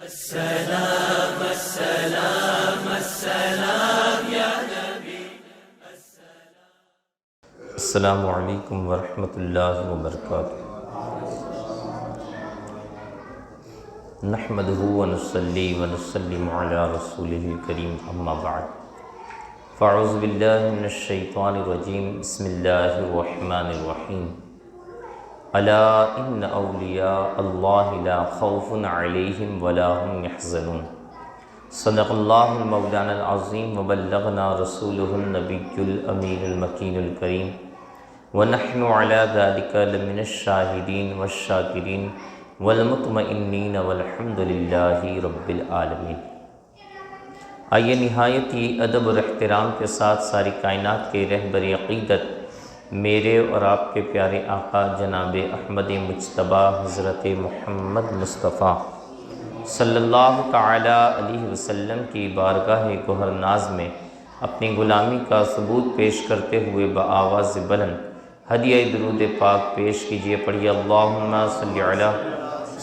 السلام السلام السلام یا نبی. السلام علیکم ورحمۃ اللہ وبرکاتہ. نحمدہ ونصلی ونسلم علی رسولہ الکریم، اما بعد فاعوذ باللہ من الشیطان الرجیم. بسم اللہ الرحمن الرحیم. الا ان اولیاء اللہ لا خوف علیہم ولا هم يحزنون. صدق اللہ المولانا العظیم وبلغنا رسولہ النبی الامین المکین الکریم ونحن علی ذلک لمن الشاہدین والشاکرین والمطمئنین والحمد للہ رب العالمین. آئیے نہایت ہی ادب اور احترام کے ساتھ ساری کائنات کے رہبر عقیدت میرے اور آپ کے پیارے آقا جناب احمد مجتبیٰ حضرت محمد مصطفیٰ صلی اللہ تعالی علیہ وسلم کی بارگاہ گوہر ناز میں اپنی غلامی کا ثبوت پیش کرتے ہوئے بآواز بلند ہدیہ درود پاک پیش کیجیے. پڑھیے اللہم صلی علی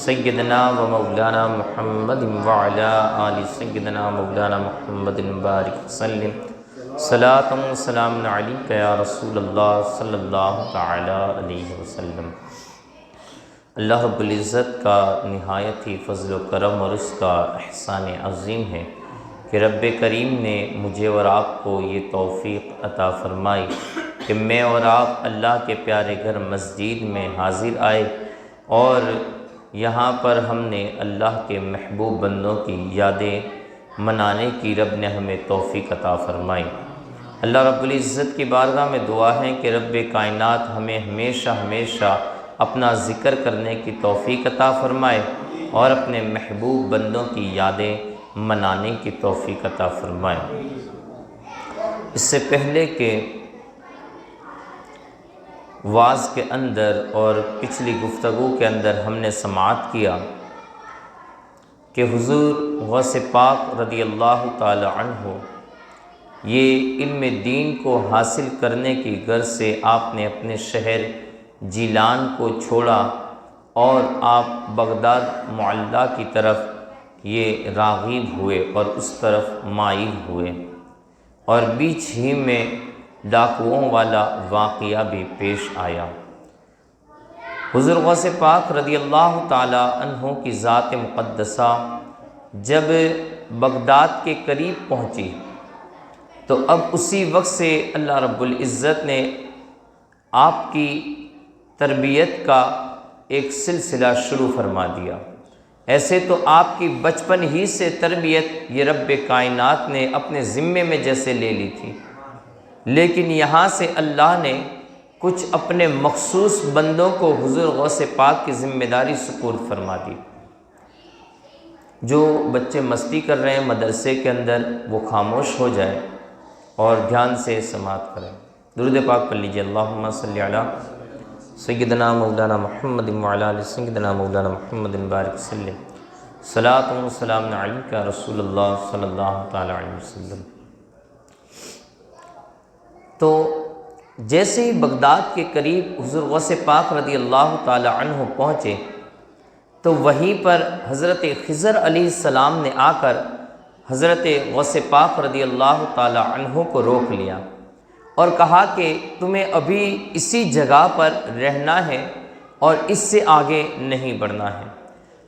سیدنا و مولانا محمد وعلی آل سیدنا مولانا محمد بارک وسلم. صلاۃ و سلام علیک یا رسول اللہ صلی اللہ تعالی علیہ وسلم. اللہ رب العزت کا نہایت ہی فضل و کرم اور اس کا احسان عظیم ہے کہ رب کریم نے مجھے اور آپ کو یہ توفیق عطا فرمائی کہ میں اور آپ اللہ کے پیارے گھر مسجد میں حاضر آئے اور یہاں پر ہم نے اللہ کے محبوب بندوں کی یادیں منانے کی رب نے ہمیں توفیق عطا فرمائی. اللہ رب العزت کی بارگاہ میں دعا ہے کہ رب کائنات ہمیں ہمیشہ ہمیشہ اپنا ذکر کرنے کی توفیق عطا فرمائے اور اپنے محبوب بندوں کی یادیں منانے کی توفیق عطا فرمائے. اس سے پہلے کہ وعظ کے اندر اور پچھلی گفتگو کے اندر ہم نے سماعت کیا کہ حضور غوث پاک رضی اللہ تعالی عنہ یہ علم دین کو حاصل کرنے کی غرض سے آپ نے اپنے شہر جیلان کو چھوڑا اور آپ بغداد معلیٰ کی طرف یہ راغب ہوئے اور اس طرف مائل ہوئے اور بیچ ہی میں ڈاکوؤں والا واقعہ بھی پیش آیا. حضور غوث پاک رضی اللہ تعالی عنہ کی ذات مقدسہ جب بغداد کے قریب پہنچی تو اب اسی وقت سے اللہ رب العزت نے آپ کی تربیت کا ایک سلسلہ شروع فرما دیا. ایسے تو آپ کی بچپن ہی سے تربیت یہ رب کائنات نے اپنے ذمے میں جیسے لے لی تھی، لیکن یہاں سے اللہ نے کچھ اپنے مخصوص بندوں کو حضور غوث پاک کی ذمہ داری سپرد فرما دی. جو بچے مستی کر رہے ہیں مدرسے کے اندر وہ خاموش ہو جائے اور دھیان سے سماعت کریں. درود پاک پڑھ لیجیے. اللہم صلی علی سیدنا مولانا محمد وعلی آل سیدنا مولانا محمد بارک وسلم. صلاۃ و سلام علیک یا رسول اللہ صلی اللہ تعالی علیہ وسلم. تو جیسے ہی بغداد کے قریب حضور غوث پاک رضی اللہ تعالی عنہ پہنچے تو وہیں پر حضرت خضر علیہ السلام نے آ کر حضرت غوث پاک رضی اللہ تعالی عنہ کو روک لیا اور کہا کہ تمہیں ابھی اسی جگہ پر رہنا ہے اور اس سے آگے نہیں بڑھنا ہے.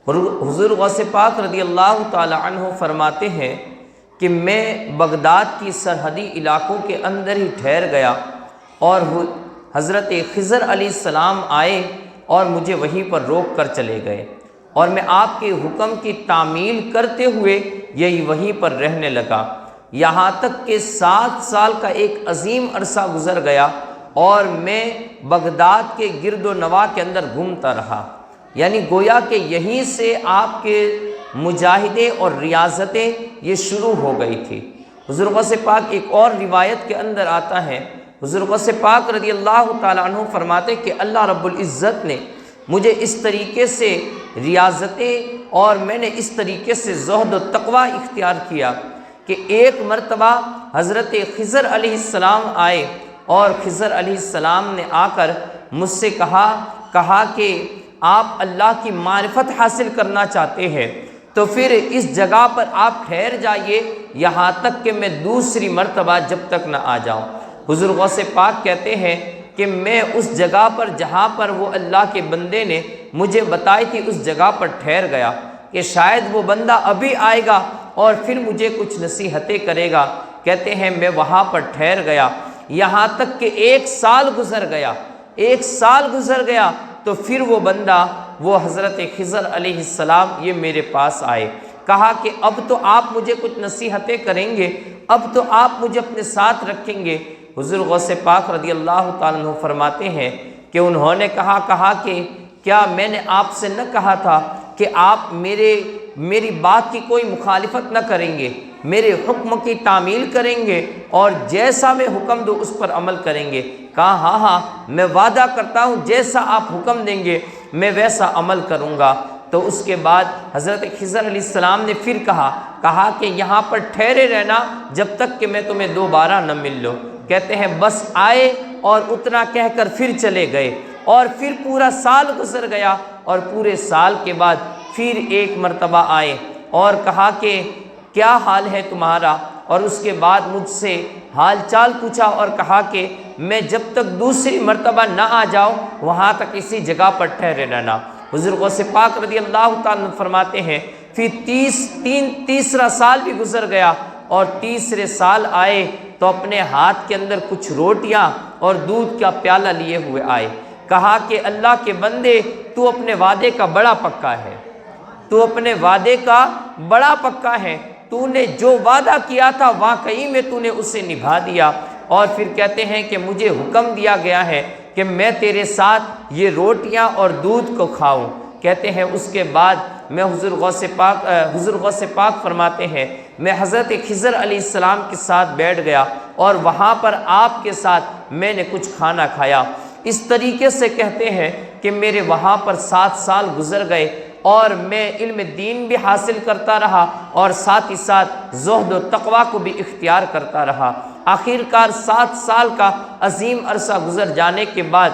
حضور غوث پاک رضی اللہ تعالی عنہ فرماتے ہیں کہ میں بغداد کی سرحدی علاقوں کے اندر ہی ٹھہر گیا اور حضرت خضر علیہ السلام آئے اور مجھے وہیں پر روک کر چلے گئے اور میں آپ کے حکم کی تعمیل کرتے ہوئے یہی وہیں پر رہنے لگا، یہاں تک کہ 7 سال کا ایک عظیم عرصہ گزر گیا اور میں بغداد کے گرد و نواح کے اندر گھومتا رہا. یعنی گویا کہ یہیں سے آپ کے مجاہدے اور ریاضتیں یہ شروع ہو گئی تھی. حضور غوث پاک ایک اور روایت کے اندر آتا ہے، حضور غوث پاک رضی اللہ تعالیٰ عنہ فرماتے کہ اللہ رب العزت نے مجھے اس طریقے سے ریاضتیں اور میں نے اس طریقے سے زہد و تقوی اختیار کیا کہ ایک مرتبہ حضرت خضر علیہ السلام آئے اور خضر علیہ السلام نے آ کر مجھ سے کہا کہ آپ اللہ کی معرفت حاصل کرنا چاہتے ہیں تو پھر اس جگہ پر آپ ٹھہر جائیے یہاں تک کہ میں دوسری مرتبہ جب تک نہ آ جاؤں۔ حضور غوث پاک کہتے ہیں کہ میں اس جگہ پر جہاں پر وہ اللہ کے بندے نے مجھے بتائی تھی اس جگہ پر ٹھہر گیا کہ شاید وہ بندہ ابھی آئے گا اور پھر مجھے کچھ نصیحتیں کرے گا۔ کہتے ہیں میں وہاں پر ٹھہر گیا یہاں تک کہ 1 سال گزر گیا۔ 1 سال گزر گیا تو پھر وہ بندہ وہ حضرت خضر علیہ السلام یہ میرے پاس آئے، کہا کہ اب تو آپ مجھے کچھ نصیحتیں کریں گے، اب تو آپ مجھے اپنے ساتھ رکھیں گے۔ حضور غوث پاک رضی اللہ تعالیٰ عنہ فرماتے ہیں کہ انہوں نے کہا کہ کیا میں نے آپ سے نہ کہا تھا کہ آپ میری بات کی کوئی مخالفت نہ کریں گے، میرے حکم کی تعمیل کریں گے اور جیسا میں حکم دوں اس پر عمل کریں گے؟ کہا ہاں میں وعدہ کرتا ہوں جیسا آپ حکم دیں گے میں ویسا عمل کروں گا۔ تو اس کے بعد حضرت خضر علیہ السلام نے پھر کہا کہ یہاں پر ٹھہرے رہنا جب تک کہ میں تمہیں دوبارہ نہ مل لوں۔ کہتے ہیں بس آئے اور اتنا کہہ کر پھر چلے گئے، اور پھر پورا سال گزر گیا، اور پورے سال کے بعد پھر ایک مرتبہ آئے اور کہا کہ کیا حال ہے تمہارا، اور اس کے بعد مجھ سے حال چال پوچھا اور کہا کہ میں جب تک دوسری مرتبہ نہ آ جاؤں وہاں تک اسی جگہ پر ٹھہرے رہنا۔ حضور غوث پاک رضی اللہ تعالیٰ عنہ فرماتے ہیں پھر تیسرا سال بھی گزر گیا، اور تیسرے سال آئے تو اپنے ہاتھ کے اندر کچھ روٹیاں اور دودھ کا پیالہ لیے ہوئے آئے۔ کہا کہ اللہ کے بندے تو اپنے وعدے کا بڑا پکا ہے، تو اپنے وعدے کا بڑا پکا ہے، تو نے جو وعدہ کیا تھا واقعی میں تو نے اسے نبھا دیا۔ اور پھر کہتے ہیں کہ مجھے حکم دیا گیا ہے کہ میں تیرے ساتھ یہ روٹیاں اور دودھ کو کھاؤں۔ کہتے ہیں اس کے بعد میں حضور غوث پاک فرماتے ہیں میں حضرت خضر علیہ السلام کے ساتھ بیٹھ گیا اور وہاں پر آپ کے ساتھ میں نے کچھ کھانا کھایا۔ اس طریقے سے کہتے ہیں کہ میرے وہاں پر 7 سال گزر گئے، اور میں علم دین بھی حاصل کرتا رہا اور ساتھ ہی ساتھ زہد و تقوی کو بھی اختیار کرتا رہا۔ آخر کار 7 سال کا عظیم عرصہ گزر جانے کے بعد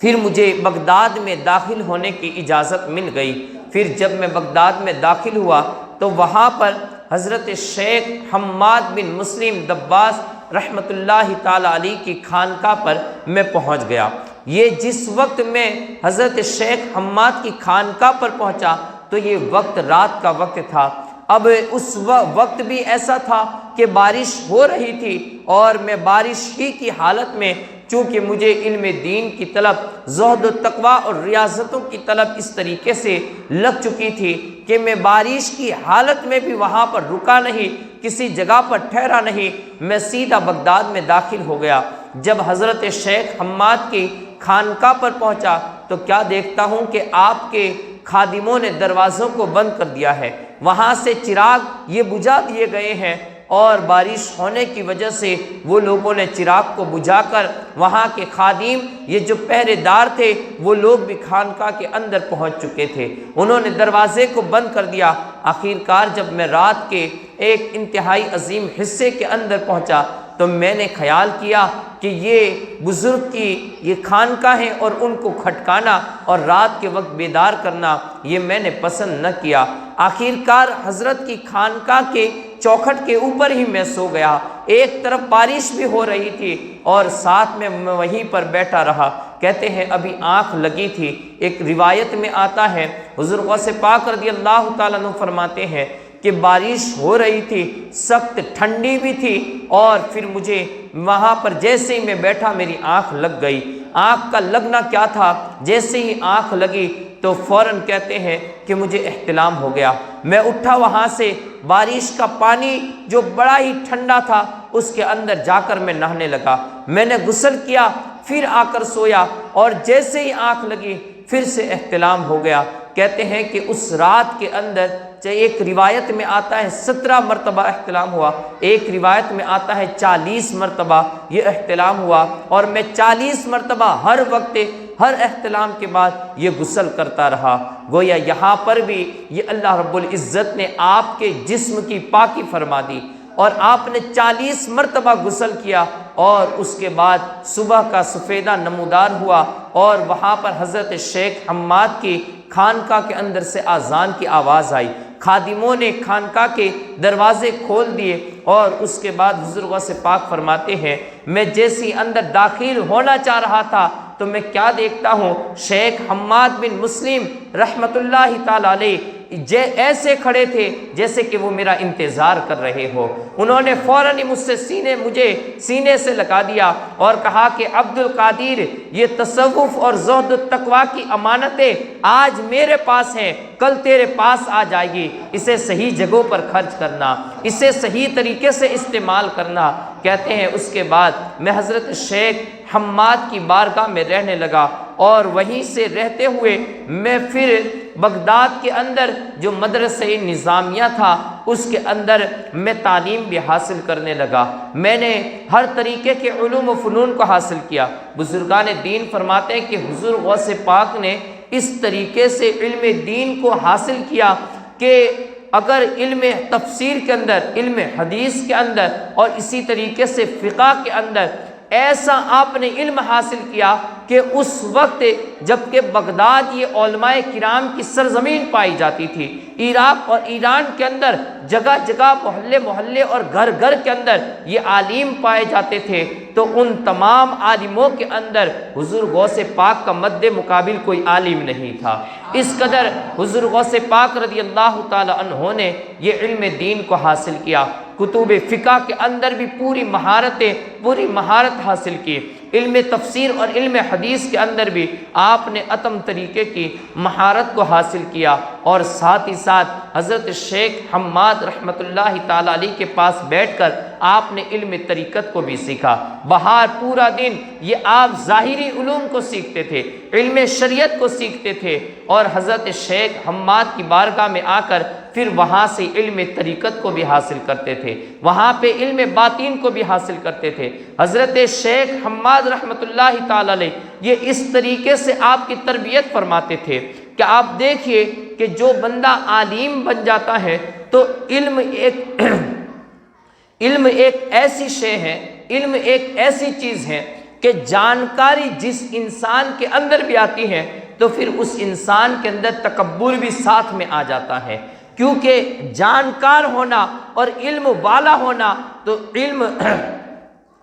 پھر مجھے بغداد میں داخل ہونے کی اجازت مل گئی۔ پھر جب میں بغداد میں داخل ہوا تو وہاں پر حضرت شیخ حماد بن مسلم دباس رحمۃ اللہ تعالیٰ علیہ کی خانقاہ پر میں پہنچ گیا۔ یہ جس وقت میں حضرت شیخ حماد کی خانقاہ پر پہنچا تو یہ وقت رات کا وقت تھا۔ اب اس وقت بھی ایسا تھا کہ بارش ہو رہی تھی، اور میں بارش ہی کی حالت میں چونکہ مجھے علم دین کی طلب، زہد و تقوی اور ریاضتوں کی طلب اس طریقے سے لگ چکی تھی کہ میں بارش کی حالت میں بھی وہاں پر رکا نہیں، کسی جگہ پر ٹھہرا نہیں، میں سیدھا بغداد میں داخل ہو گیا۔ جب حضرت شیخ حماد کی خانقاہ پر پہنچا تو کیا دیکھتا ہوں کہ آپ کے خادموں نے دروازوں کو بند کر دیا ہے، وہاں سے چراغ یہ بجھا دیے گئے ہیں، اور بارش ہونے کی وجہ سے وہ لوگوں نے چراغ کو بجھا کر وہاں کے خادم یہ جو پہرے دار تھے وہ لوگ بھی خانقاہ کے اندر پہنچ چکے تھے، انہوں نے دروازے کو بند کر دیا۔ آخر کار جب میں رات کے ایک انتہائی عظیم حصے کے اندر پہنچا تو میں نے خیال کیا کہ یہ بزرگ کی یہ خانقاہ ہیں اور ان کو کھٹکانا اور رات کے وقت بیدار کرنا یہ میں نے پسند نہ کیا۔ آخر کار حضرت کی خانقاہ کے چوکھٹ کے اوپر ہی میں سو گیا۔ ایک طرف بارش بھی ہو رہی تھی اور ساتھ میں وہیں پر بیٹھا رہا۔ کہتے ہیں ابھی آنکھ لگی تھی۔ ایک روایت میں آتا ہے حضور غوث پاک رضی اللہ تعالیٰ عنہ فرماتے ہیں کہ بارش ہو رہی تھی، سخت ٹھنڈی بھی تھی، اور پھر مجھے وہاں پر جیسے ہی میں بیٹھا میری آنکھ لگ گئی۔ آنکھ کا لگنا کیا تھا، جیسے ہی آنکھ لگی تو فوراً کہتے ہیں کہ مجھے احتلام ہو گیا۔ میں اٹھا وہاں سے، بارش کا پانی جو بڑا ہی ٹھنڈا تھا اس کے اندر جا کر میں نہانے لگا۔ میں نے غسل کیا، پھر آ کر سویا، اور جیسے ہی آنکھ لگی پھر سے احتلام ہو گیا۔ کہتے ہیں کہ اس رات کے اندر ایک روایت میں آتا ہے 17 مرتبہ احتلام ہوا، ایک روایت میں آتا ہے 40 مرتبہ یہ احتلام ہوا، اور میں 40 مرتبہ ہر وقت ہر احتلام کے بعد یہ غسل کرتا رہا۔ گویا یہاں پر بھی یہ اللہ رب العزت نے آپ کے جسم کی پاکی فرما دی، اور آپ نے 40 مرتبہ غسل کیا، اور اس کے بعد صبح کا سفیدہ نمودار ہوا اور وہاں پر حضرت شیخ حماد کی خانقاہ کے اندر سے اذان کی آواز آئی۔ خادموں نے خانقاہ کے دروازے کھول دیے اور اس کے بعد حضور غوث پاک فرماتے ہیں میں جیسی اندر داخل ہونا چاہ رہا تھا تو میں کیا دیکھتا ہوں، شیخ حماد بن مسلم رحمت اللہ تعالی علیہ ایسے کھڑے تھے جیسے کہ وہ میرا انتظار کر رہے ہو۔ انہوں نے فوراً ہی مجھے سینے سے لگا دیا اور کہا کہ عبد القادر، یہ تصوف اور زہد و تقویٰ کی امانتیں آج میرے پاس ہیں، کل تیرے پاس آ جائے گی، اسے صحیح جگہوں پر خرچ کرنا، اسے صحیح طریقے سے استعمال کرنا۔ کہتے ہیں اس کے بعد میں حضرت شیخ حماد کی بارگاہ میں رہنے لگا اور وہیں سے رہتے ہوئے میں پھر بغداد کے اندر جو مدرسہ نظامیہ تھا اس کے اندر میں تعلیم بھی حاصل کرنے لگا۔ میں نے ہر طریقے کے علوم و فنون کو حاصل کیا۔ بزرگان دین فرماتے ہیں کہ حضور غوث پاک نے اس طریقے سے علم دین کو حاصل کیا کہ اگر علم تفسیر کے اندر، علم حدیث کے اندر اور اسی طریقے سے فقہ کے اندر ایسا آپ نے علم حاصل کیا کہ اس وقت جبکہ بغداد یہ علماء کرام کی سرزمین پائی جاتی تھی، عراق اور ایران کے اندر جگہ جگہ محلے محلے اور گھر گھر کے اندر یہ عالم پائے جاتے تھے، تو ان تمام عالموں کے اندر حضور غوث پاک کا مد مقابل کوئی عالم نہیں تھا۔ اس قدر حضور غوث پاک رضی اللہ تعالی عنہ نے یہ علم دین کو حاصل کیا۔ کتب فقہ کے اندر بھی پوری مہارت حاصل کی۔ علم تفسیر اور علم حدیث کے اندر بھی آپ نے اتم طریقے کی مہارت کو حاصل کیا، اور ساتھ ہی ساتھ حضرت شیخ حماد رحمت اللہ تعالی علیہ کے پاس بیٹھ کر آپ نے علم طریقت کو بھی سیکھا۔ باہر پورا دن یہ آپ ظاہری علوم کو سیکھتے تھے، علم شریعت کو سیکھتے تھے، اور حضرت شیخ حماد کی بارگاہ میں آ کر پھر وہاں سے علم طریقت کو بھی حاصل کرتے تھے، وہاں پہ علم باطن کو بھی حاصل کرتے تھے۔ حضرت شیخ حماد رحمت اللہ تعالی علیہ یہ اس طریقے سے آپ کی تربیت فرماتے تھے کہ آپ دیکھیے کہ جو بندہ عالم بن جاتا ہے تو علم ایک ایسی شے ہے، علم ایک ایسی چیز ہے کہ جانکاری جس انسان کے اندر بھی آتی ہے تو پھر اس انسان کے اندر تکبر بھی ساتھ میں آ جاتا ہے، کیونکہ جانکار ہونا اور علم والا ہونا، تو علم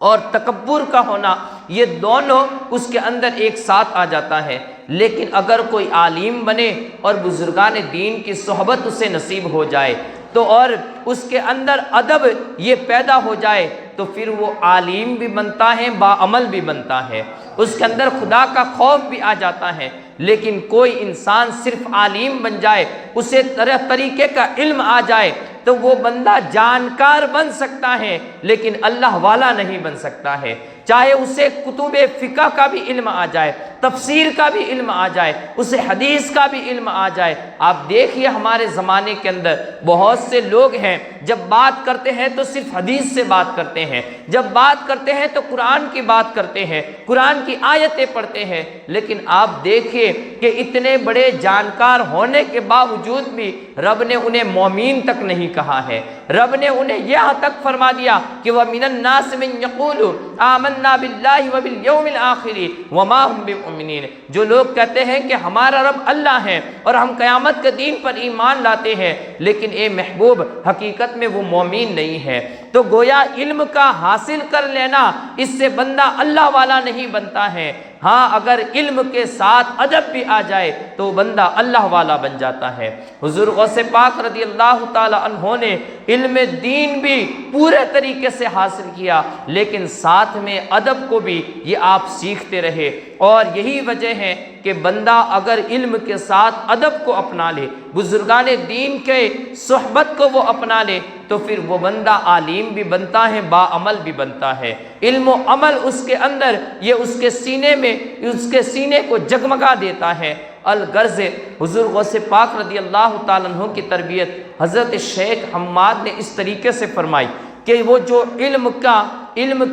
اور تکبر کا ہونا یہ دونوں اس کے اندر ایک ساتھ آ جاتا ہے۔ لیکن اگر کوئی عالم بنے اور بزرگان دین کی صحبت اسے نصیب ہو جائے تو اور اس کے اندر ادب یہ پیدا ہو جائے تو پھر وہ عالم بھی بنتا ہے، باعمل بھی بنتا ہے، اس کے اندر خدا کا خوف بھی آ جاتا ہے۔ لیکن کوئی انسان صرف عالم بن جائے، اسے طرح طریقے کا علم آ جائے تو وہ بندہ جانکار بن سکتا ہے لیکن اللہ والا نہیں بن سکتا ہے، چاہے اسے کتب فقہ کا بھی علم آ جائے، تفسیر کا بھی علم آ جائے، اسے حدیث کا بھی علم آ جائے۔ آپ دیکھیے ہمارے زمانے کے اندر بہت سے لوگ ہیں جب بات کرتے ہیں تو صرف حدیث سے بات کرتے ہیں، جب بات کرتے ہیں تو قرآن کی بات کرتے ہیں، قرآن کی آیتیں پڑھتے ہیں، لیکن آپ دیکھیے کہ اتنے بڑے جانکار ہونے کے باوجود بھی رب نے انہیں مومن تک نہیں کہا ہے۔ رب نے انہیں یہاں تک فرما دیا کہ وَمِنَ النَّاسِ مَن يَقُولُ آمَنَّا بِاللَّهِ وَبِالْيَوْمِ الْآخِرِ وَمَا هُمْ بِمُؤْمِنِينَ، جو لوگ کہتے ہیں کہ ہمارا رب اللہ ہے اور ہم قیامت کے دین پر ایمان لاتے ہیں، لیکن اے محبوب حقیقت میں وہ مومن نہیں ہے۔ تو گویا علم کا حاصل کر لینا اس سے بندہ اللہ والا نہیں بنتا ہے، ہاں اگر علم کے ساتھ ادب بھی آ جائے تو بندہ اللہ والا بن جاتا ہے۔ حضور غوث پاک رضی اللہ تعالی عنہ نے علم دین بھی پورے طریقے سے حاصل کیا، لیکن ساتھ میں ادب کو بھی یہ آپ سیکھتے رہے، اور یہی وجہ ہے کہ بندہ اگر علم کے ساتھ ادب کو اپنا لے، بزرگان دین کے صحبت کو وہ اپنا لے، تو پھر وہ بندہ عالم بھی بنتا ہے، باعمل بھی بنتا ہے۔ علم و عمل اس کے اندر یہ اس کے سینے کو جگمگا دیتا ہے۔ الغرض حضور غوث پاک رضی اللہ تعالیٰ عنہ کی تربیت حضرت شیخ حماد نے اس طریقے سے فرمائی کہ وہ جو علم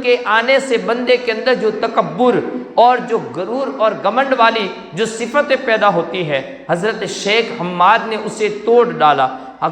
کے آنے سے بندے کے اندر جو تکبر اور جو غرور اور گمنڈ والی جو صفتیں پیدا ہوتی ہے، حضرت شیخ حماد نے اسے توڑ ڈالا۔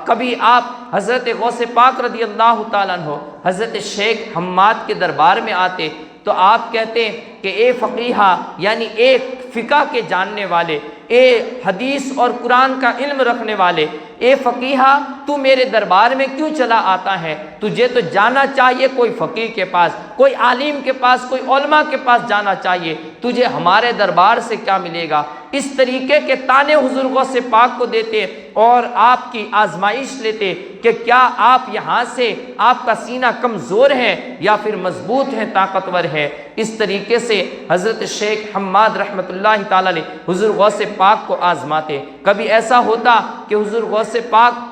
کبھی آپ حضرت غوث پاک رضی اللہ تعالیٰ عنہ حضرت شیخ حماد کے دربار میں آتے تو آپ کہتے کہ اے فقیہہ، یعنی ایک فقہ کے جاننے والے، اے حدیث اور قرآن کا علم رکھنے والے، اے فقیہہ تو میرے دربار میں کیوں چلا آتا ہے؟ تجھے تو جانا چاہیے کوئی فقیہ کے پاس، کوئی عالم کے پاس، کوئی علماء کے پاس جانا چاہیے، تجھے ہمارے دربار سے کیا ملے گا؟ اس طریقے کے طعنے حضور غوث پاک کو دیتے اور آپ کی آزمائش لیتے کہ کیا آپ یہاں سے آپ کا سینہ کمزور ہے یا پھر مضبوط ہے، طاقتور ہے۔ اس طریقے سے حضرت شیخ حماد رحمۃ اللہ تعالیٰ علیہ حضور غوث پاک کو آزماتے۔ کبھی ایسا ہوتا کہ حضور غوث پاک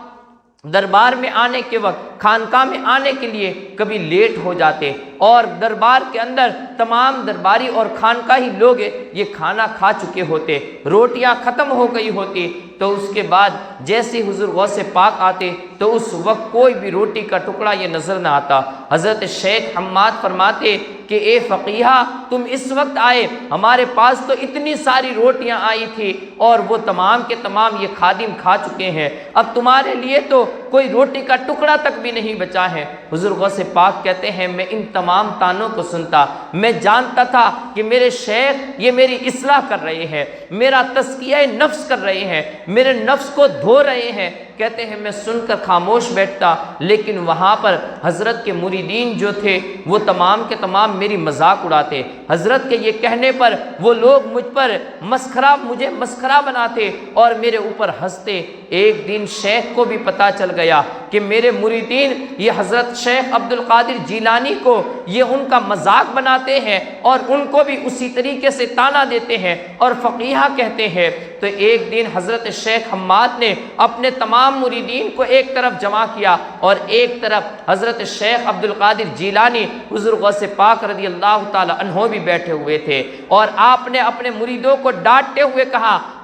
دربار میں آنے کے وقت، خانقاہ میں آنے کے لیے کبھی لیٹ ہو جاتے اور دربار کے اندر تمام درباری اور خانقاہی لوگ یہ کھانا کھا چکے ہوتے، روٹیاں ختم ہو گئی ہوتی، تو اس کے بعد جیسے حضور غوث پاک آتے تو اس وقت کوئی بھی روٹی کا ٹکڑا یہ نظر نہ آتا۔ حضرت شیخ حماد فرماتے کہ اے فقیہہ تم اس وقت آئے، ہمارے پاس تو اتنی ساری روٹیاں آئی تھی اور وہ تمام کے تمام یہ خادم کھا چکے ہیں، اب تمہارے لیے تو کوئی روٹی کا ٹکڑا تک بھی نہیں بچا ہے۔ حضور غوث پاک کہتے ہیں میں ان تمام طعنوں کو سنتا، میں جانتا تھا کہ میرے شیخ یہ میری اصلاح کر رہے ہیں، میرا تزکیہ نفس کر رہے ہیں، میرے نفس کو دھو رہے ہیں۔ کہتے ہیں میں سن کر خاموش بیٹھتا، لیکن وہاں پر حضرت کے مریدین جو تھے وہ تمام کے تمام میری مذاق اڑاتے، حضرت کے یہ کہنے پر وہ لوگ مجھے مسخرہ بناتے اور میرے اوپر ہنستے۔ ایک دن شیخ کو بھی پتہ چل گیا کہ میرے مریدین یہ حضرت شیخ عبد القادر جیلانی کو یہ ان کا مذاق بناتے ہیں اور ان کو بھی اسی طریقے سے طعنہ دیتے ہیں اور فقیہہ کہتے ہیں۔ تو ایک دن حضرت شیخ حماد نے اپنے تمام مریدین کو ایک طرف جمع کیا اور ایک طرف حضرت شیخ عبد القادر جیلانی حضور غوث پاک رضی اللہ تعالی عنہ بھی بیٹھے ہوئے تھے، اور آپ نے اپنے مریدوں کو ڈانٹتے ہوئے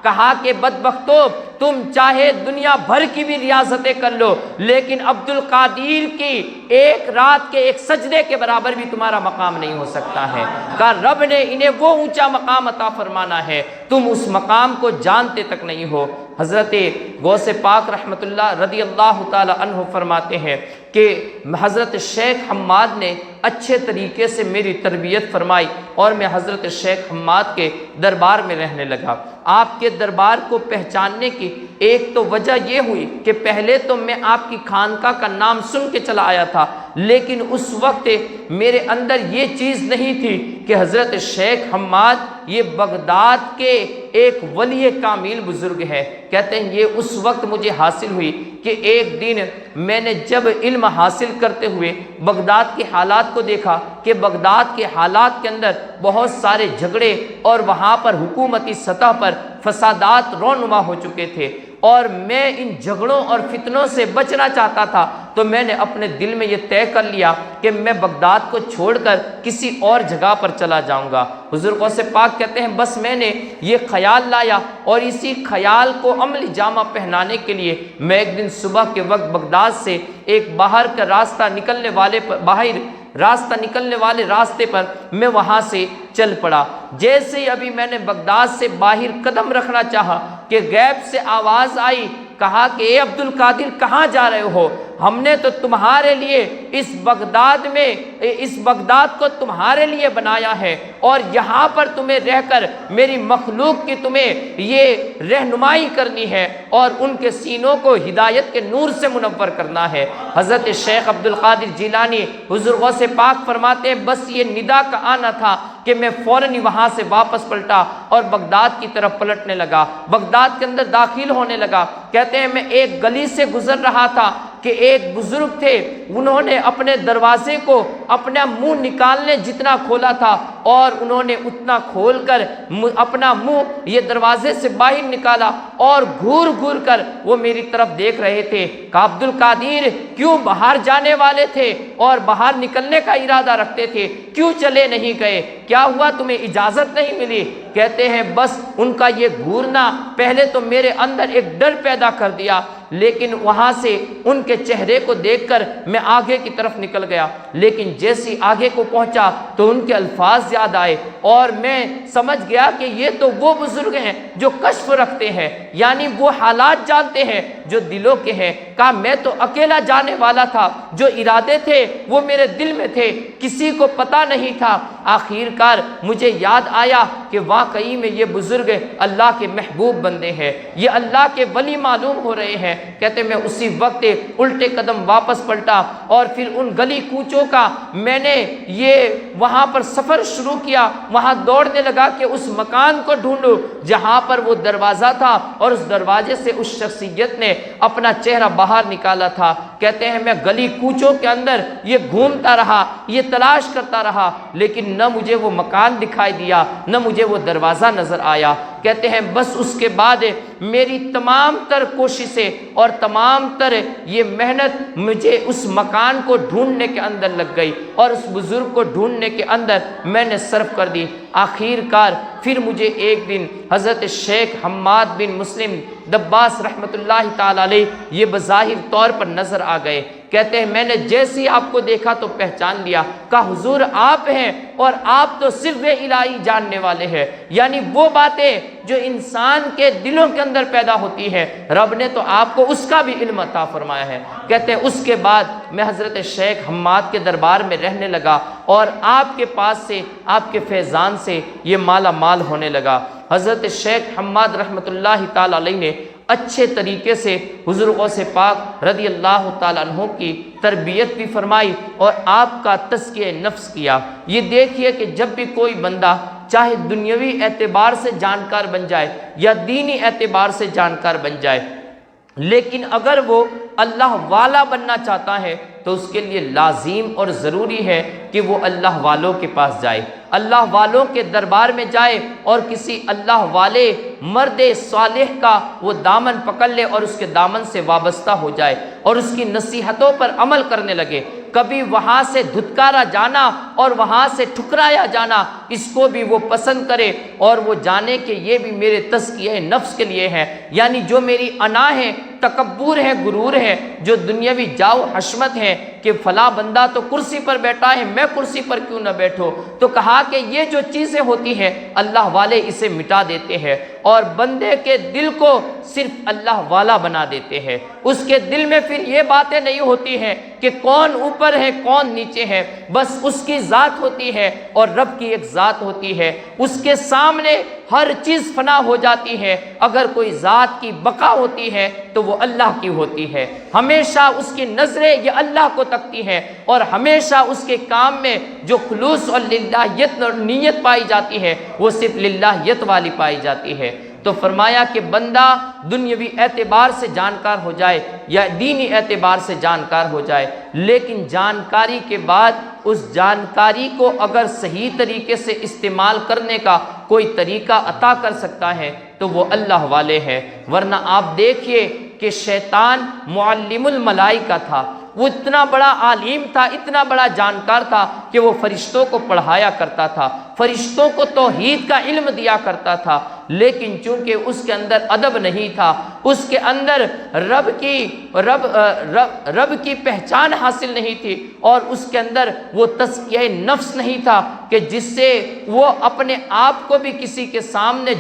کہا کہ بدبختو تم چاہے دنیا بھر کی بھی ریاضتیں کر لو، لیکن عبد القادر کی ایک رات کے ایک سجدے کے برابر بھی تمہارا مقام نہیں ہو سکتا ہے۔ کہا رب نے انہیں وہ اونچا مقام عطا فرمانا ہے، تم اس مقام کو جانتے تک نہیں ہو۔ حضرت غوث پاک رحمۃ اللہ رضی اللہ تعالی عنہ فرماتے ہیں کہ حضرت شیخ حماد نے اچھے طریقے سے میری تربیت فرمائی اور میں حضرت شیخ حماد کے دربار میں رہنے لگا۔ آپ کے دربار کو پہچاننے کی ایک تو وجہ یہ ہوئی کہ پہلے تو میں آپ کی خانقاہ کا نام سن کے چلا آیا تھا، لیکن اس وقت میرے اندر یہ چیز نہیں تھی کہ حضرت شیخ حماد یہ بغداد کے ایک ولی کامل بزرگ ہے۔ کہتے ہیں یہ اس وقت مجھے حاصل ہوئی کہ ایک دن میں نے جب علم حاصل کرتے ہوئے بغداد کے حالات کو دیکھا کہ بغداد کے حالات کے اندر بہت سارے جھگڑے اور وہاں پر حکومتی سطح پر فسادات رونما ہو چکے تھے، اور میں ان جھگڑوں اور فتنوں سے بچنا چاہتا تھا، تو میں نے اپنے دل میں یہ طے کر لیا کہ میں بغداد کو چھوڑ کر کسی اور جگہ پر چلا جاؤں گا۔ حضور غوث پاک کہتے ہیں بس میں نے یہ خیال لایا اور اسی خیال کو عملی جامہ پہنانے کے لیے میں ایک دن صبح کے وقت بغداد سے ایک باہر کا راستہ نکلنے والے راستے پر میں وہاں سے چل پڑا۔ جیسے ہی ابھی میں نے بغداد سے باہر قدم رکھنا چاہا کہ غیب سے آواز آئی، کہا کہ اے عبد القادر کہاں جا رہے ہو؟ ہم نے تو تمہارے لیے اس بغداد کو تمہارے لیے بنایا ہے اور یہاں پر تمہیں رہ کر میری مخلوق کی تمہیں یہ رہنمائی کرنی ہے اور ان کے سینوں کو ہدایت کے نور سے منور کرنا ہے۔ حضرت شیخ عبد القادر جیلانی حضور غوث پاک فرماتے ہیں بس یہ ندا کا آنا تھا کہ میں فوراً وہاں سے واپس پلٹا اور بغداد کی طرف پلٹنے لگا، بغداد کے اندر داخل ہونے لگا۔ کہتے ہیں میں ایک گلی سے گزر رہا تھا کہ ایک بزرگ تھے، انہوں نے اپنے دروازے کو اپنا منہ نکالنے جتنا کھولا تھا اور انہوں نے اتنا کھول کر اپنا منہ یہ دروازے سے باہر نکالا اور گھور گھور کر وہ میری طرف دیکھ رہے تھے۔ کہا عبد القادر کیوں باہر جانے والے تھے اور باہر نکلنے کا ارادہ رکھتے تھے، کیوں چلے نہیں گئے؟ کیا ہوا، تمہیں اجازت نہیں ملی؟ کہتے ہیں بس ان کا یہ گھورنا پہلے تو میرے اندر ایک ڈر پیدا کر دیا لیکن وہاں سے ان کے چہرے کو دیکھ کر میں آگے کی طرف نکل گیا، لیکن جیسی آگے کو پہنچا تو ان کے الفاظ یاد آئے اور میں سمجھ گیا کہ یہ تو وہ بزرگ ہیں جو کشف رکھتے ہیں، یعنی وہ حالات جانتے ہیں جو دلوں کے ہیں۔ کہا میں تو اکیلا جانے والا تھا، جو ارادے تھے وہ میرے دل میں تھے، کسی کو پتہ نہیں تھا۔ آخر کار مجھے یاد آیا کہ واقعی میں یہ بزرگ اللہ کے محبوب بندے ہیں، یہ اللہ کے ولی معلوم ہو رہے ہیں۔ کہتے میں اسی وقت الٹے قدم واپس پلٹا اور پھر ان گلی کوچوں کا میں نے یہ وہاں پر سفر شروع کیا، وہاں دوڑنے لگا کہ اس مکان کو ڈھونڈوں جہاں پر وہ دروازہ تھا اور اس دروازے سے اس شخصیت نے اپنا چہرہ باہر نکالا تھا۔ کہتے ہیں میں گلی کوچوں کے اندر یہ گھومتا رہا، یہ تلاش کرتا رہا، لیکن نہ مجھے وہ مکان دکھائی دیا، نہ مجھے وہ دروازہ نظر آیا۔ کہتے ہیں بس اس کے بعد میری تمام تر کوششیں اور تمام تر یہ محنت مجھے اس مکان کو ڈھونڈنے کے اندر لگ گئی اور اس بزرگ کو ڈھونڈنے کے اندر میں نے صرف کر دی۔ آخر کار پھر مجھے ایک دن حضرت شیخ حماد بن مسلم دباس رحمۃ اللہ تعالی علیہ یہ بظاہر طور پر نظر آ گئے۔ کہتے ہیں میں نے جیسے آپ کو دیکھا تو پہچان لیا، کہا حضور آپ ہیں اور آپ تو سر الہی جاننے والے ہیں، یعنی وہ باتیں جو انسان کے دلوں کے اندر پیدا ہوتی ہے رب نے تو آپ کو اس کا بھی علم عطا فرمایا ہے۔ کہتے ہیں اس کے بعد میں حضرت شیخ حماد کے دربار میں رہنے لگا اور آپ کے پاس سے آپ کے فیضان سے یہ مالا مال ہونے لگا۔ حضرت شیخ حماد رحمۃ اللہ تعالی علیہ نے اچھے طریقے سے حضور غوث پاک رضی اللہ تعالیٰ عنہ کی تربیت بھی فرمائی اور آپ کا تزکیہ نفس کیا۔ یہ دیکھیے کہ جب بھی کوئی بندہ چاہے دنیاوی اعتبار سے جانکار بن جائے یا دینی اعتبار سے جانکار بن جائے، لیکن اگر وہ اللہ والا بننا چاہتا ہے تو اس کے لیے لازم اور ضروری ہے کہ وہ اللہ والوں کے پاس جائے، اللہ والوں کے دربار میں جائے اور کسی اللہ والے مرد صالح کا وہ دامن پکڑ لے اور اس کے دامن سے وابستہ ہو جائے اور اس کی نصیحتوں پر عمل کرنے لگے۔ کبھی وہاں سے دھتکارا جانا اور وہاں سے ٹھکرایا جانا اس کو بھی وہ پسند کرے اور وہ جانے کہ یہ بھی میرے تزکیہ نفس کے لیے ہے، یعنی جو میری انا ہے، تکبر ہے، غرور ہے، جو دنیاوی جاؤ حشمت ہے کہ فلاں بندہ تو کرسی پر بیٹھا ہے میں کرسی پر کیوں نہ بیٹھوں، تو کہا کہ یہ جو چیزیں ہوتی ہیں اللہ والے اسے مٹا دیتے ہیں اور بندے کے دل کو صرف اللہ والا بنا دیتے ہیں۔ اس کے دل میں پھر یہ باتیں نہیں ہوتی ہیں کہ کون اوپر ہے کون نیچے ہے، بس اس کی ذات ہوتی ہے اور رب کی ایک ذات ہوتی ہے، اس کے سامنے ہر چیز فنا ہو جاتی ہے۔ اگر کوئی ذات کی بقا ہوتی ہے تو وہ اللہ کی ہوتی ہے، ہمیشہ اس کی نظریں یہ اللہ کو تکتی ہیں اور ہمیشہ اس کے کام میں جو خلوص اور للہیت اور نیت پائی جاتی ہے وہ صرف للہیت والی پائی جاتی ہے۔ تو فرمایا کہ بندہ دنیاوی اعتبار سے جانکار ہو جائے یا دینی اعتبار سے جانکار ہو جائے، لیکن جانکاری کے بعد اس جانکاری کو اگر صحیح طریقے سے استعمال کرنے کا کوئی طریقہ عطا کر سکتا ہے تو وہ اللہ والے ہیں۔ ورنہ آپ دیکھیے کہ شیطان معلم الملائکہ تھا، وہ اتنا بڑا عالم تھا، اتنا بڑا جانکار تھا کہ وہ فرشتوں کو پڑھایا کرتا تھا، فرشتوں کو توحید کا علم دیا کرتا تھا، لیکن چونکہ اس کے اندر ادب نہیں تھا، اس کے اندر رب کی پہچان حاصل نہیں تھی اور اس کے اندر وہ تزکیہ نفس نہیں تھا کہ جس سے وہ اپنے آپ کو بھی کسی کے سامنے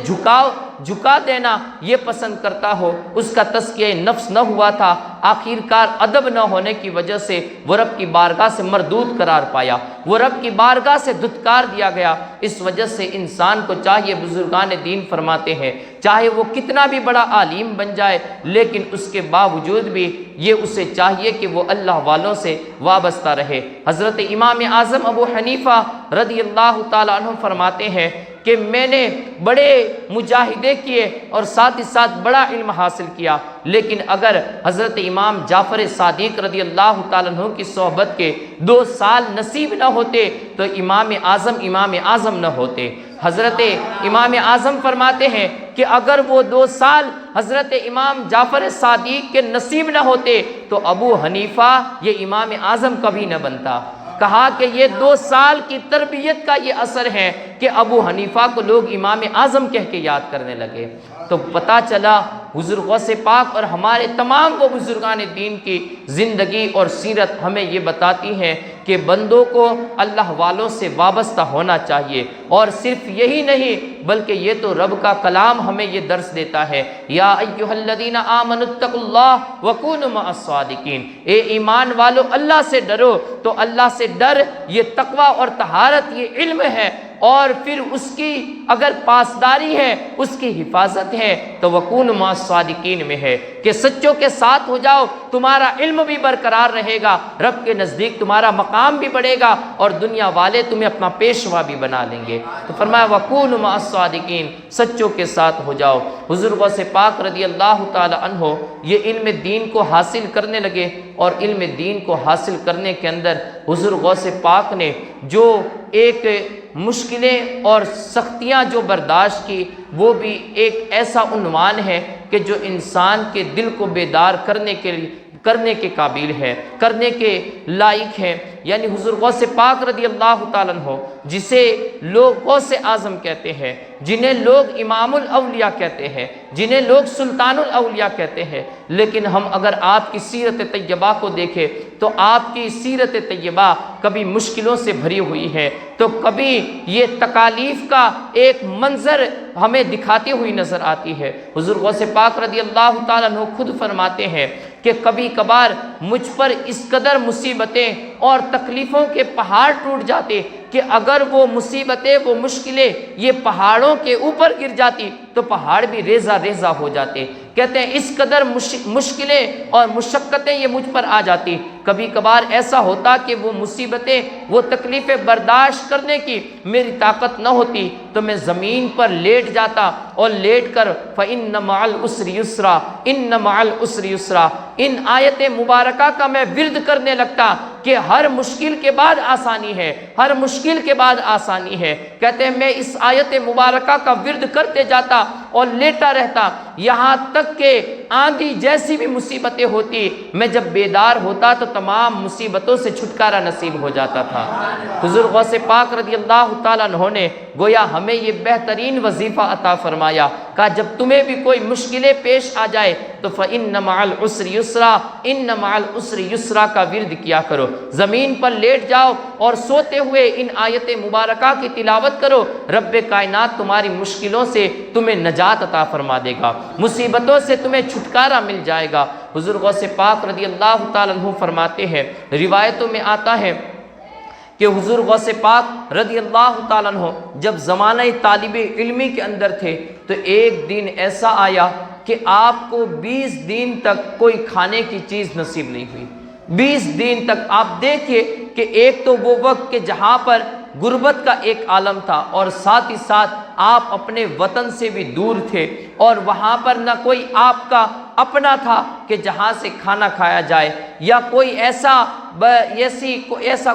جھکا دینا یہ پسند کرتا ہو، اس کا تزکیہ نفس نہ ہوا تھا۔ آخر کار ادب نہ ہونے کی وجہ سے وہ رب کی بارگاہ سے مردود قرار پایا، وہ رب کی بارگاہ سے دھتکار دیا گیا۔ اس وجہ سے انسان کو چاہیے، بزرگان دین فرماتے ہیں چاہے وہ کتنا بھی بڑا عالم بن جائے لیکن اس کے باوجود بھی یہ اسے چاہیے کہ وہ اللہ والوں سے وابستہ رہے۔ حضرت امام اعظم ابو حنیفہ رضی اللہ تعالیٰ عنہ فرماتے ہیں کہ میں نے بڑے مجاہدے کیے اور ساتھ ہی ساتھ بڑا علم حاصل کیا، لیکن اگر حضرت امام جعفر صادق رضی اللہ تعالیٰ عنہ کی صحبت کے 2 سال نصیب نہ ہوتے تو امام اعظم نہ ہوتے۔ حضرت امام اعظم فرماتے ہیں کہ اگر وہ 2 سال حضرت امام جعفر صادق کے نصیب نہ ہوتے تو ابو حنیفہ یہ امام اعظم کبھی نہ بنتا۔ کہا کہ یہ 2 سال کی تربیت کا یہ اثر ہے کہ ابو حنیفہ کو لوگ امام اعظم کہہ کے یاد کرنے لگے۔ تو پتہ چلا حضور غوث پاک اور ہمارے تمام وہ بزرگان دین کی زندگی اور سیرت ہمیں یہ بتاتی ہیں کہ بندوں کو اللہ والوں سے وابستہ ہونا چاہیے، اور صرف یہی نہیں بلکہ یہ تو رب کا کلام ہمیں یہ درس دیتا ہے، یا ایھا الذین آمنوا اتقوا اللہ وکونوا مع الصادقین، اے ایمان والو اللہ سے ڈرو۔ تو اللہ سے ڈر یہ تقوی اور طہارت یہ علم ہے، اور پھر اس کی اگر پاسداری ہے، اس کی حفاظت ہے تو وکونوا مع الصادقین میں ہے کہ سچوں کے ساتھ ہو جاؤ، تمہارا علم بھی برقرار رہے گا، رب کے نزدیک تمہارا مقام بھی بڑھے گا، اور دنیا والے تمہیں اپنا پیشوا بھی بنا لیں گے۔ تو فرمایا وکونوا مع الصادقین، سچوں کے ساتھ ہو جاؤ۔ حضور غوث پاک رضی اللہ تعالی عنہ یہ علم دین کو حاصل کرنے لگے، اور علم دین کو حاصل کرنے کے اندر حضور غوث پاک نے جو ایک مشکلیں اور سختیاں جو برداشت کی، وہ بھی ایک ایسا عنوان ہے کہ جو انسان کے دل کو بیدار کرنے کے قابل ہے، کرنے کے لائق ہے۔ یعنی حضور غوث پاک رضی اللہ تعالیٰ عنہ جسے لوگ غوث اعظم کہتے ہیں، جنہیں لوگ امام الاولیاء کہتے ہیں، جنہیں لوگ سلطان الاولیاء کہتے ہیں، لیکن ہم اگر آپ کی سیرت طیبہ کو دیکھیں تو آپ کی سیرت طیبہ کبھی مشکلوں سے بھری ہوئی ہے، تو کبھی یہ تکالیف کا ایک منظر ہمیں دکھاتی ہوئی نظر آتی ہے۔ حضور غوث پاک رضی اللہ تعالیٰ عنہ خود فرماتے ہیں کہ کبھی کبھار مجھ پر اس قدر مصیبتیں اور تکلیفوں کے پہاڑ ٹوٹ جاتے کہ اگر وہ مصیبتیں، وہ مشکلیں یہ پہاڑوں کے اوپر گر جاتی تو پہاڑ بھی ریزہ ریزہ ہو جاتے۔ کہتے ہیں اس قدر مشکلیں اور مشقتیں یہ مجھ پر آ جاتی، کبھی کبھار ایسا ہوتا کہ وہ مصیبتیں، وہ تکلیفیں برداشت کرنے کی میری طاقت نہ ہوتی تو میں زمین پر لیٹ جاتا، اور لیٹ کر فَإِنَّ مَعَ الْعُسْرِ يُسْرًا إِنَّ مَعَ الْعُسْرِ يُسْرًا ان آیت مبارکہ کا میں ورد کرنے لگتا کہ ہر مشکل کے بعد آسانی ہے، ہر مشکل کے بعد آسانی ہے۔ کہتے ہیں میں اس آیت مبارکہ کا ورد کرتے جاتا اور لیٹا رہتا، یہاں تک کہ آندھی جیسی بھی مصیبتیں ہوتی، میں جب بیدار ہوتا تو تمام مصیبتوں سے چھٹکارا نصیب ہو جاتا تھا۔ حضور غوث پاک رضی اللہ تعالیٰ عنہ نے گویا ہمیں یہ بہترین وظیفہ عطا فرمایا، کہا جب تمہیں بھی کوئی مشکلیں پیش آ جائے تو فَإِنَّ مَعَ الْعُسْرِ يُسْرًا إِنَّ مَعَ الْعُسْرِ يُسْرًا کا ورد کیا کرو، زمین پر لیٹ جاؤ اور سوتے ہوئے ان آیت مبارکہ کی تلاوت کرو، رب کائنات تمہاری مشکلوں سے تمہیں نجات عطا فرما دے گا، مصیبتوں سے تمہیں چھٹکارا مل جائے گا۔ حضور غوث پاک رضی اللہ تعالیٰ عنہ فرماتے ہیں، روایتوں میں آتا ہے کہ حضور غوث پاک رضی اللہ تعالیٰ عنہ جب زمانہ طالب علمی کے اندر تھے تو ایک دن ایسا آیا کہ آپ کو 20 دن تک کوئی کھانے کی چیز نصیب نہیں ہوئی۔ 20 دن تک آپ دیکھیے کہ ایک تو وہ وقت کہ جہاں پر غربت کا ایک عالم تھا، اور ساتھ ہی ساتھ آپ اپنے وطن سے بھی دور تھے، اور وہاں پر نہ کوئی آپ کا اپنا تھا کہ جہاں سے کھانا کھایا جائے، یا کوئی ایسا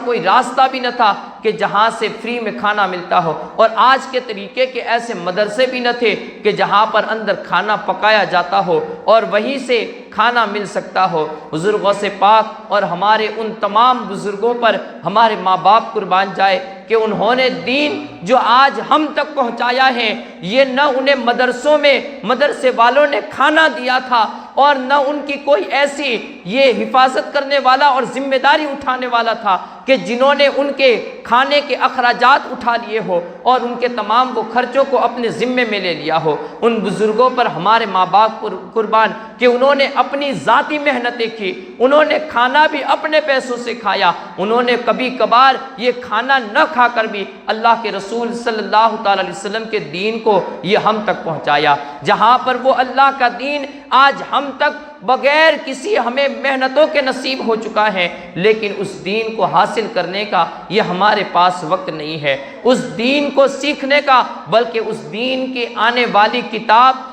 کوئی راستہ بھی نہ تھا کہ جہاں سے فری میں کھانا ملتا ہو، اور آج کے طریقے کے ایسے مدرسے بھی نہ تھے کہ جہاں پر اندر کھانا پکایا جاتا ہو اور وہیں سے کھانا مل سکتا ہو۔ حضور غوث پاک اور ہمارے ان تمام بزرگوں پر ہمارے ماں باپ قربان جائے کہ انہوں نے دین جو آج ہم تک پہنچایا ہے، یہ نہ انہیں مدرسوں میں مدرسے والوں نے کھانا دیا تھا، اور نہ ان کی کوئی ایسی یہ حفاظت کرنے والا اور ذمہ داری اٹھانے والا تھا کہ جنہوں نے ان کے کھانے کے اخراجات اٹھا لیے ہو اور ان کے تمام وہ خرچوں کو اپنے ذمے میں لے لیا ہو۔ ان بزرگوں پر ہمارے ماں باپ قربان کہ انہوں نے اپنی ذاتی محنتیں کی، انہوں نے کھانا بھی اپنے پیسوں سے کھایا، انہوں نے کبھی کبھار یہ کھانا نہ کھا کر بھی اللہ کے رسول صلی اللہ تعالی علیہ وسلم کے دین کو یہ ہم تک پہنچایا۔ جہاں پر وہ اللہ کا دین آج ہم تک بغیر کسی ہمیں محنتوں کے نصیب ہو چکا ہے، لیکن اس دین کو حاصل کرنے کا یہ ہمارے پاس وقت نہیں ہے، اس دین کو سیکھنے کا، بلکہ اس دین کی آنے والی کتاب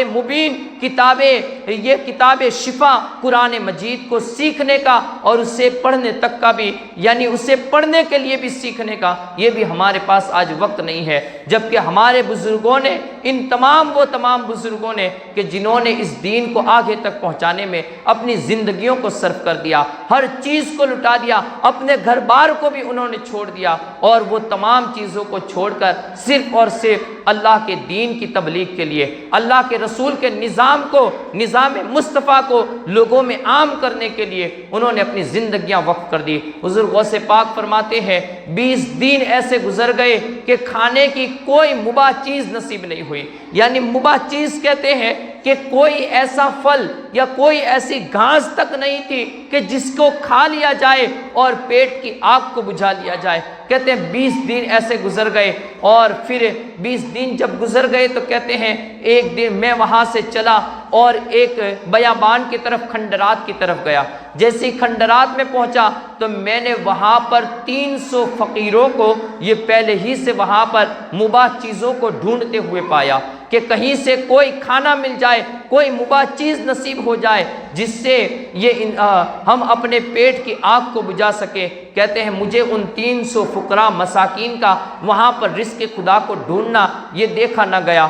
مبین، یہ کتاب شفا قرآن مجید کو سیکھنے کا اور اسے پڑھنے تک کا بھی، یعنی اسے پڑھنے کے لیے بھی سیکھنے کا یہ بھی ہمارے پاس آج وقت نہیں ہے۔ جبکہ ہمارے بزرگوں نے، ان تمام بزرگوں نے کہ جنہوں نے اس دین کو آگے تک پہنچانے میں اپنی زندگیوں کو صرف کر دیا، ہر چیز کو لٹا دیا، اپنے گھر بار کو بھی انہوں نے چھوڑ دیا، اور وہ تمام چیزوں کو چھوڑ کر صرف اور صرف اللہ کے دین کی تبلیغ کے لیے، اللہ کے رسول کے نظام کو، نظام مصطفیٰ کو لوگوں میں عام کرنے کے لیے انہوں نے اپنی زندگیاں وقف کر دی۔ حضور غوث پاک فرماتے ہیں 20 دن ایسے گزر گئے کہ کھانے کی کوئی مباح چیز نصیب نہیں ہوئی، یعنی مباح چیز کہتے ہیں کہ کوئی ایسا پھل یا کوئی ایسی گھاس تک نہیں تھی کہ جس کو کھا لیا جائے اور پیٹ کی آگ کو بجھا لیا جائے۔ کہتے ہیں 20 دن ایسے گزر گئے، اور پھر 20 دن جب گزر گئے تو کہتے ہیں ایک دن میں وہاں سے چلا اور ایک بیابان کی طرف، کھنڈرات کی طرف گیا۔ جیسے ہی کھنڈرات میں پہنچا تو میں نے وہاں پر 300 فقیروں کو یہ پہلے ہی سے وہاں پر مباح چیزوں کو ڈھونڈتے ہوئے پایا کہ کہیں سے کوئی کھانا مل جائے، کوئی مباح چیز نصیب ہو جائے جس سے ہم اپنے پیٹ کی آگ کو بجھا سکیں۔ کہتے ہیں مجھے ان 300 فقراء مساکین کا وہاں پر رزق خدا کو ڈھونڈنا یہ دیکھا نہ گیا۔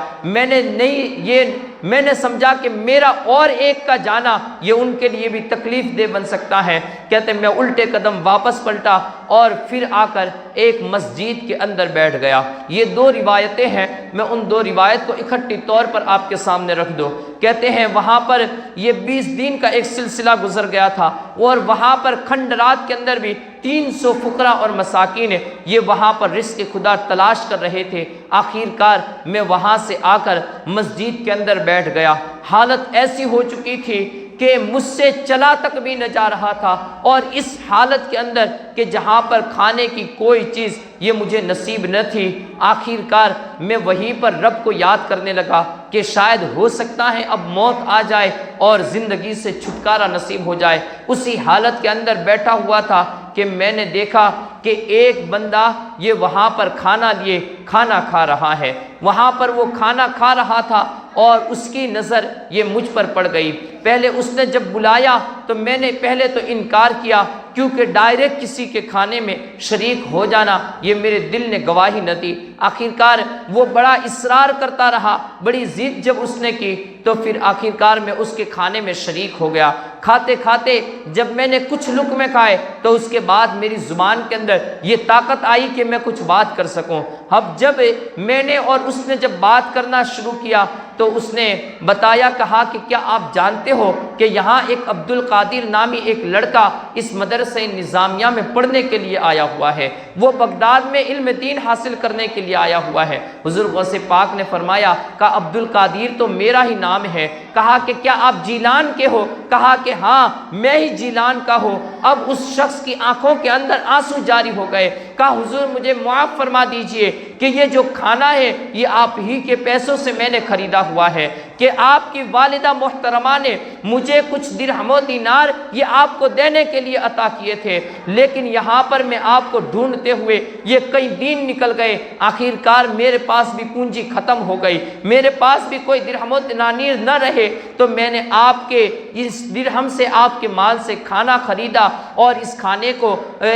میں نے سمجھا کہ میرا اور ایک کا جانا یہ ان کے لیے بھی تکلیف دہ بن سکتا ہے۔ کہتے ہیں میں الٹے قدم واپس پلٹا اور پھر آ کر ایک مسجد کے اندر بیٹھ گیا۔ یہ 2 روایتیں ہیں، میں ان 2 روایت کو اکٹھی طور پر آپ کے سامنے رکھ دو۔ کہتے ہیں وہاں پر یہ 20 دن کا ایک سلسلہ گزر گیا تھا، اور وہاں پر کھنڈرات کے اندر بھی 300 فقراء اور مساکین یہ وہاں پر رزق خدا تلاش کر رہے تھے۔ آخر کار میں وہاں سے آ کر مسجد کے اندر بیٹھ گیا۔ حالت ایسی ہو چکی تھی کہ مجھ سے چلا تک بھی نہ جا رہا تھا، اور اس حالت کے اندر کہ جہاں پر کھانے کی کوئی چیز یہ مجھے نصیب نہ تھی۔ آخر کار میں وہیں پر رب کو یاد کرنے لگا کہ شاید ہو سکتا ہے اب موت آ جائے اور زندگی سے چھٹکارا نصیب ہو جائے۔ اسی حالت کے اندر بیٹھا ہوا تھا کہ میں نے دیکھا کہ ایک بندہ یہ وہاں پر کھانا لیے کھانا کھا رہا ہے۔ وہاں پر وہ کھانا کھا رہا تھا اور اس کی نظر یہ مجھ پر پڑ گئی۔ پہلے اس نے جب بلایا تو میں نے پہلے تو انکار کیا، کیونکہ ڈائریکٹ کسی کے کھانے میں شریک ہو جانا یہ میرے دل نے گواہی نہ دی۔ آخرکار وہ بڑا اصرار کرتا رہا، بڑی ضد جب اس نے کی تو پھر آخرکار میں اس کے کھانے میں شریک ہو گیا۔ کھاتے کھاتے جب میں نے کچھ لقمے کھائے تو اس کے بعد میری زبان کے اندر یہ طاقت آئی کہ میں کچھ بات کر سکوں۔ اب جب میں نے اور اس نے جب بات کرنا شروع کیا تو اس نے بتایا، کہا کہ کیا آپ جانتے ہو کہ یہاں ایک عبد القادر نامی ایک لڑکا اس مدرسہ نظامیہ میں پڑھنے کے لیے آیا ہوا ہے، وہ بغداد میں علم دین حاصل کرنے کے لیے آیا ہوا ہے۔ حضور غوث پاک نے فرمایا، کہا عبد القادر تو میرا ہی نام ہے۔ کہا کہ کیا آپ جیلان کے ہو؟ کہا کہ ہاں میں ہی جیلان کا ہوں۔ اب اس شخص کی آنکھوں کے اندر آنسو جاری ہو گئے۔ کہا حضور مجھے معاف فرما دیجئے کہ یہ جو کھانا ہے یہ آپ ہی کے پیسوں سے میں نے خریدا ہوا ہے، کہ آپ کی والدہ محترمہ نے مجھے کچھ درہم و دینار یہ آپ کو دینے کے لیے عطا کیے تھے، لیکن یہاں پر میں آپ کو ڈھونڈتے ہوئے یہ کئی دن نکل گئے، آخر کار میرے پاس بھی پونجی ختم ہو گئی، میرے پاس بھی کوئی درہم و دینار نہ رہے، تو میں نے آپ کے اس درہم سے آپ کے مال سے کھانا خریدا، اور اس کھانے کو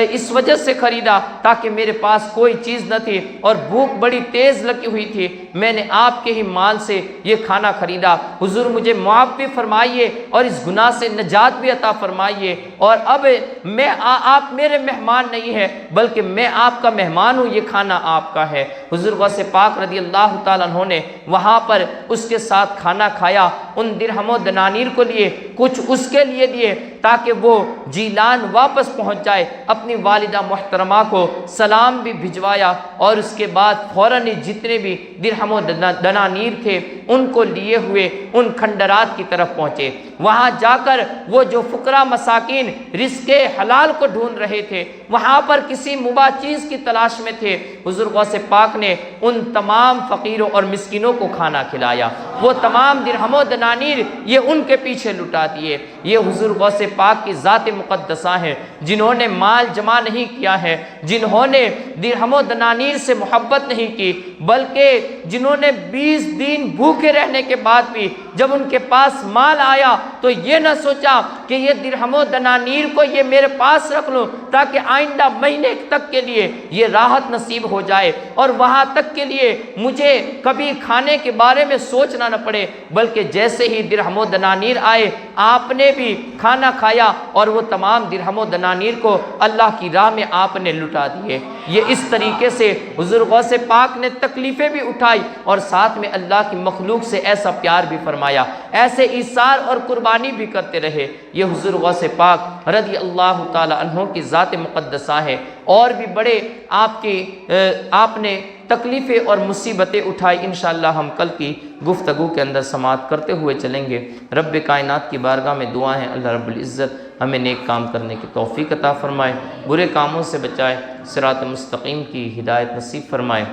اس وجہ سے خریدا تاکہ میرے پاس کوئی چیز نہ تھی اور بھوک بڑی تیز لگی ہوئی تھی، میں نے آپ کے ہی مال سے یہ کھانا خریدا۔ حضور مجھے معاف بھی فرمائیے اور اس گناہ سے نجات بھی عطا فرمائیے، اور اب میں آپ میرے مہمان نہیں ہیں بلکہ میں آپ کا مہمان ہوں، یہ کھانا آپ کا ہے۔ حضور غوث پاک رضی اللہ تعالیٰ عنہ نے وہاں پر اس کے ساتھ کھانا کھایا، ان درہم و دنانیر کو لیے، کچھ اس کے لیے دیے تاکہ وہ جیلان واپس پہنچ جائے، اپنی والدہ محترمہ کو سلام بھی بھجوایا، اور اس کے بعد فوراً جتنے بھی درہم و دنانیر تھے ان کو لیے ہوئے ان کھنڈرات کی طرف پہنچے۔ وہاں جا کر وہ جو فقراء مساکین رزق حلال کو ڈھونڈ رہے تھے، وہاں پر کسی مباح چیز کی تلاش میں تھے، حضور غوث پاک نے ان تمام فقیروں اور مسکینوں کو کھانا کھلایا۔ وہ تمام درہم و دنانیر یہ ان کے پیچھے لٹا دیے۔ یہ حضور غوث پاک کی ذات مقدسہ ہیں، جنہوں نے مال جمع نہیں کیا ہے، جنہوں نے درہم و دنانیر سے محبت نہیں کی، بلکہ جنہوں نے 20 دن بھوکے رہنے کے بعد بھی جب ان کے پاس مال آیا تو یہ نہ سوچا کہ یہ درہم و دنانیر کو یہ میرے پاس رکھ لوں تاکہ آئندہ مہینے تک کے لیے یہ راحت نصیب ہو جائے اور وہاں تک کے لیے مجھے کبھی کھانے کے بارے میں سوچنا نہ پڑے، بلکہ جیسے ہی درہم و دنانیر آئے آپ نے بھی کھانا کھایا اور وہ تمام درہم و دنانیر کو اللہ کی راہ میں آپ نے لٹا دیے۔ یہ اس طریقے سے حضور غوث پاک نے تکلیفیں بھی اٹھائی اور ساتھ میں اللہ کی مخلوق سے ایسا پیار بھی فرمایا، ایسے ایثار اور قربانی بھی کرتے رہے۔ یہ حضور غوث پاک رضی اللہ تعالی عنہ کی ذات مقدسہ ہے۔ اور بھی بڑے آپ نے تکلیفیں اور مصیبتیں اٹھائی، انشاءاللہ ہم کل کی گفتگو کے اندر سماعت کرتے ہوئے چلیں گے۔ رب کائنات کی بارگاہ میں دعا ہے اللہ رب العزت ہمیں نیک کام کرنے کی توفیق عطا فرمائے، برے کاموں سے بچائے، صراط مستقیم کی ہدایت نصیب فرمائے،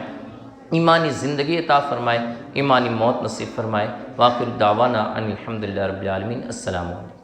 ایمانی زندگی عطا فرمائے، ایمانی موت نصیب فرمائے۔ وآخر دعوانا ان الحمدللہ رب العالمین۔ السلام علیکم۔